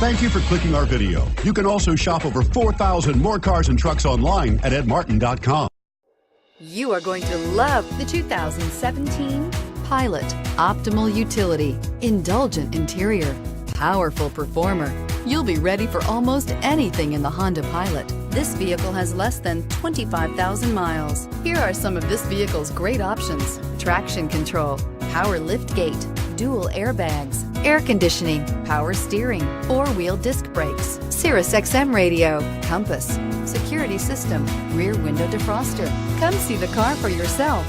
Thank you for clicking our video. You can also shop over 4,000 more cars and trucks online at edmartin.com. You are going to love the 2017 Pilot. Optimal utility, indulgent interior, powerful performer. You'll be ready for almost anything in the Honda Pilot. This vehicle has less than 25,000 miles. Here are some of this vehicle's great options: traction control, power lift gate, dual airbags, air conditioning, power steering, four-wheel disc brakes, Sirius XM radio, compass, security system, rear window defroster. Come see the car for yourself.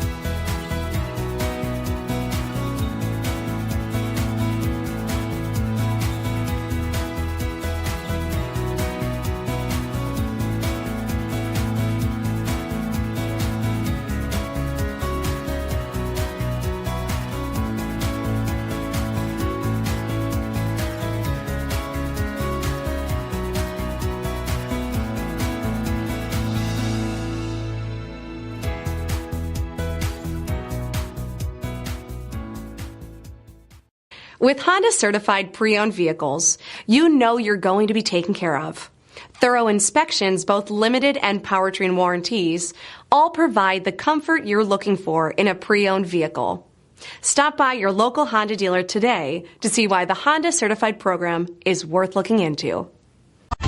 With Honda certified pre-owned vehicles, you know you're going to be taken care of. Thorough inspections, both limited and powertrain warranties, all provide the comfort you're looking for in a pre-owned vehicle. Stop by your local Honda dealer today to see why the Honda certified program is worth looking into.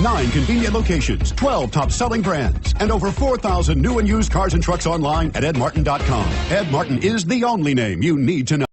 9 convenient locations, 12 top-selling brands, and over 4,000 new and used cars and trucks online at edmartin.com. Ed Martin is the only name you need to know.